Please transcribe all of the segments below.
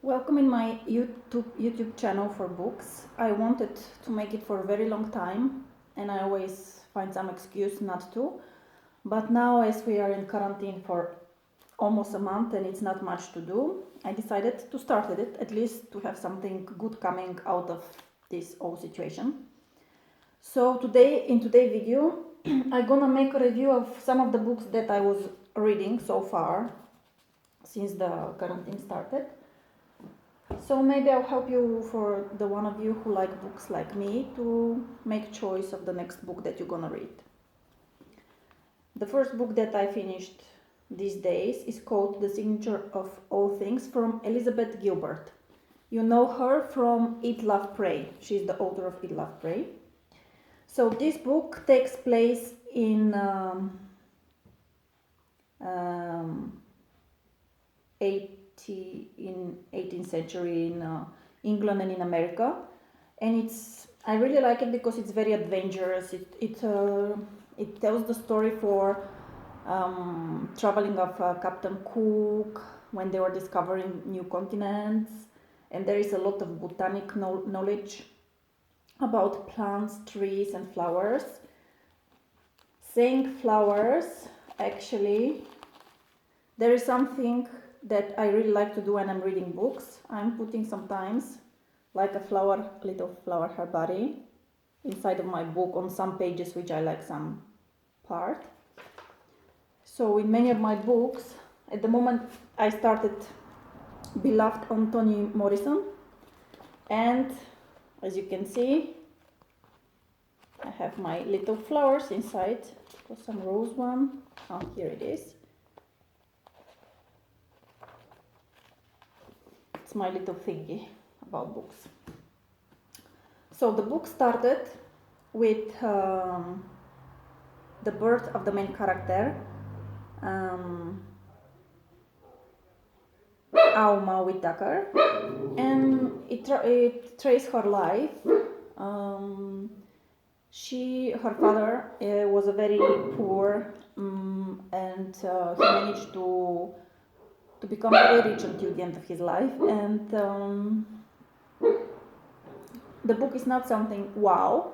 Welcome in my YouTube channel for books. I wanted to make it for a very long time and I always find some excuse not to. But now, as we are in quarantine for almost a month and it's not much to do, I decided to start it, at least to have something good coming out of this whole situation. So in today's video, I'm gonna make a review of some of the books that I was reading so far since the quarantine started. So maybe I'll help you, for the one of you who like books like me, to make choice of the next book that you're gonna read. The first book that I finished these days is called The Signature of All Things from Elizabeth Gilbert. You know her from Eat, Love, Pray. She's the author of Eat, Love, Pray. So this book takes place in 18th century in England and in America, and I really like it because it's very adventurous. It tells the story for traveling of Captain Cook when they were discovering new continents, and there is a lot of botanic knowledge about plants, trees and flowers. Saying flowers, actually, there is something that I really like to do when I'm reading books. I'm putting sometimes like a little flower herbari inside of my book on some pages which I like some part. So in many of my books, at the moment I started Beloved on Toni Morrison, and as you can see, I have my little flowers inside. Got some rose one. Oh, here it is. It's my little thingy about books. So the book started with the birth of the main character, Auma Whitaker, and it traces her life. Her father was a very poor, and he managed to become very rich until the end of his life. And the book is not something wow,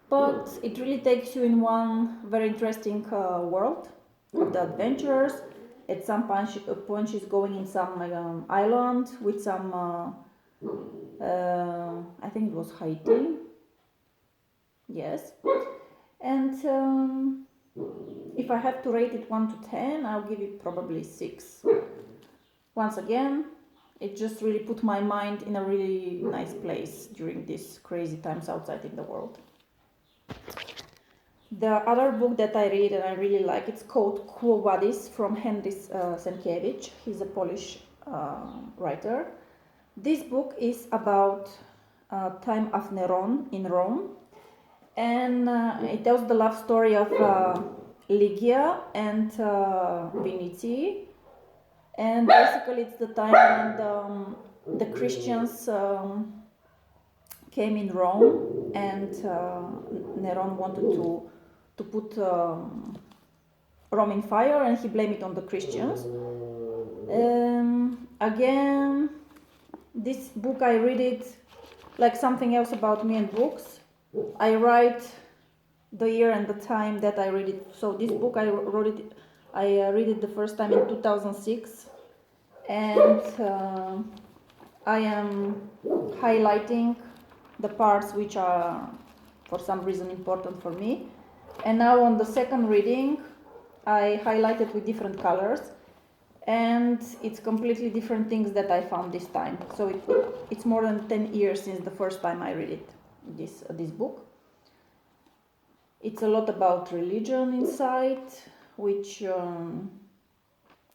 but it really takes you in one very interesting world of the adventures. At some point she's going in some island with some I think it was Haiti. Yes. And if I have to rate it 1 to 10, I'll give it probably 6. Once again, it just really put my mind in a really nice place during these crazy times outside in the world. The other book that I read and I really like, it's called Kvo Vadis from Henryk Sienkiewicz. He's a Polish writer. This book is about time of Neron in Rome, and it tells the love story of Ligia and Vinici. And basically it's the time when the Christians came in Rome, and Neron wanted to put Rome in fire, and he blamed it on the Christians. Again, this book I read it like something else about me and books. I write the year and the time that I read it. So this book I read it the first time in 2006, and I am highlighting the parts which are for some reason important for me. And now on the second reading, I highlight it with different colors, and it's completely different things that I found this time. So it's more than 10 years since the first time I read it, this book. It's a lot about religion inside, which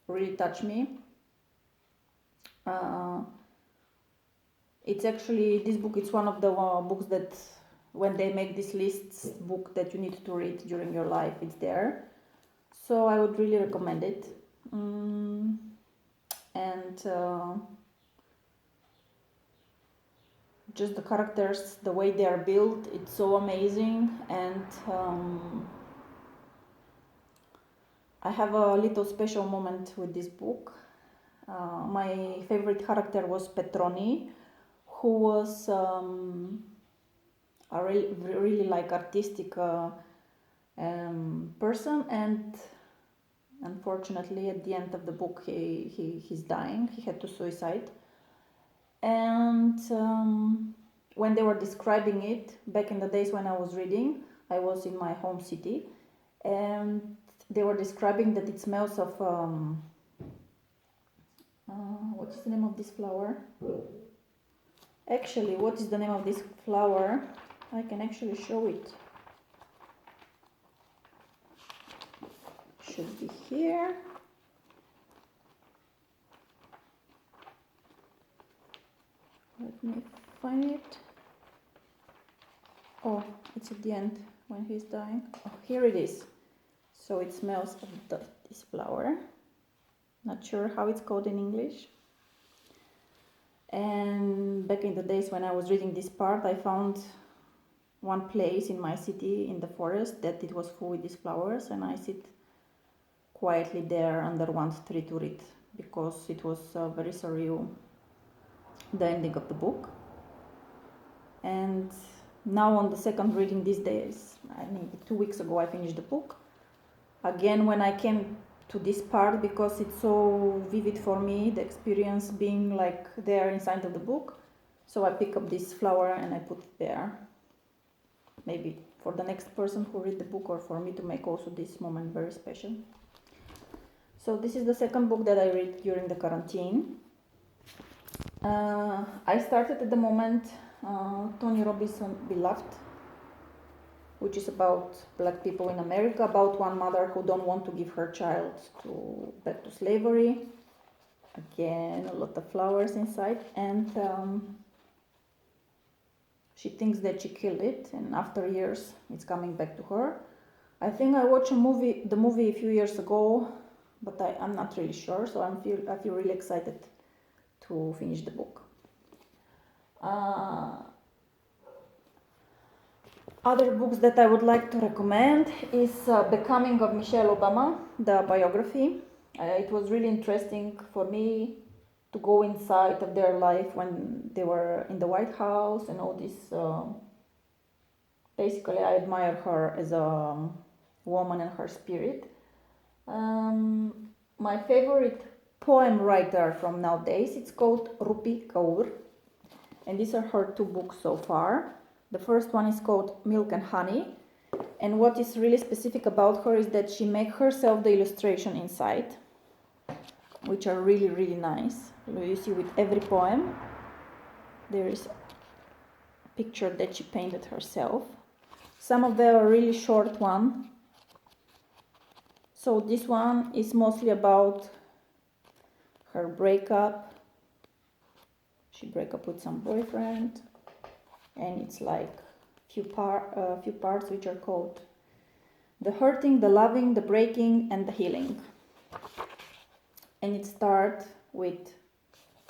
really touched me. It's actually, this book, it's one of the books that when they make this lists, book that you need to read during your life, it's there. So I would really recommend it. And just the characters, the way they are built, it's so amazing. And I have a little special moment with this book. My favorite character was Petroni, who was a really like artistic person, and unfortunately at the end of the book he's dying. He had to suicide. And when they were describing it back in the days when I was reading, I was in my home city, and they were describing that it smells of what is the name of this flower? Actually, what is the name of this flower? I can actually show it. Should be here. Let me find it. Oh, it's at the end when he's dying. Oh, here it is. So it smells of this flower. Not sure how it's called in English. And back in the days when I was reading this part, I found one place in my city in the forest that it was full with these flowers, and I sit quietly there under one tree to read, because it was very surreal, the ending of the book. And now on the second reading these days, I mean 2 weeks ago, I finished the book. Again, when I came to this part, because it's so vivid for me, the experience being like there inside of the book, so I pick up this flower and I put it there. Maybe for the next person who read the book, or for me to make also this moment very special. So this is the second book that I read during the quarantine. I started at the moment Tony Robbins' Beloved, which is about black people in America, about one mother who don't want to give her child back to slavery. Again, a lot of flowers inside, and she thinks that she killed it, and after years it's coming back to her. I think I watched the movie a few years ago, but I'm not really sure, so I feel really excited to finish the book. Other books that I would like to recommend is Becoming of Michelle Obama, the biography. It was really interesting for me to go inside of their life when they were in the White House and all this. Basically, I admire her as a woman and her spirit. My favorite poem writer from nowadays, it's called Rupi Kaur, and these are her 2 books so far. The first one is called Milk and Honey, and what is really specific about her is that she makes herself the illustration inside, which are really, really nice. You see with every poem there is a picture that she painted herself. Some of them are really short one. So this one is mostly about her breakup. She break up with some boyfriend, and it's like few parts which are called the hurting, the loving, the breaking, and the healing. And it starts with,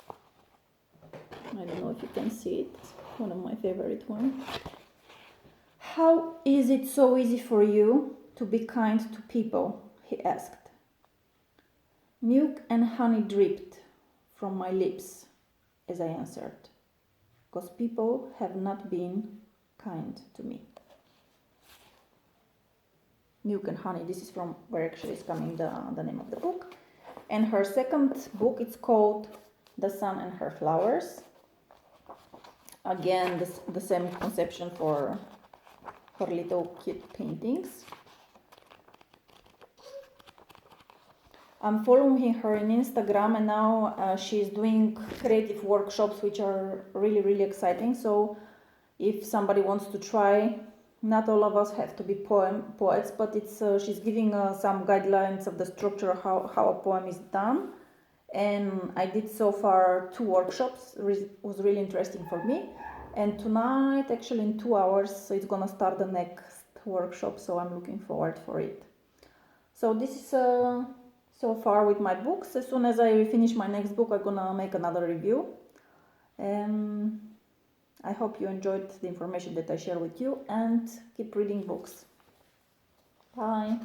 I don't know if you can see it, one of my favorite ones. How is it so easy for you to be kind to people? He asked. Milk and honey dripped from my lips as I answered, because people have not been kind to me. Milk and Honey, this is from where actually is coming the name of the book. And her second book, it's called The Sun and Her Flowers. Again, the same conception for her little cute paintings. I'm following her on Instagram, and now she's doing creative workshops which are really, really exciting. So if somebody wants to try, not all of us have to be poets, but it's she's giving some guidelines of the structure, how a poem is done. And I did so far 2 workshops. It was really interesting for me. And tonight, actually in 2 hours, it's gonna start the next workshop, so I'm looking forward for it. So this is so far with my books. As soon as I finish my next book, I'm gonna make another review. I hope you enjoyed the information that I share with you, and keep reading books. Bye.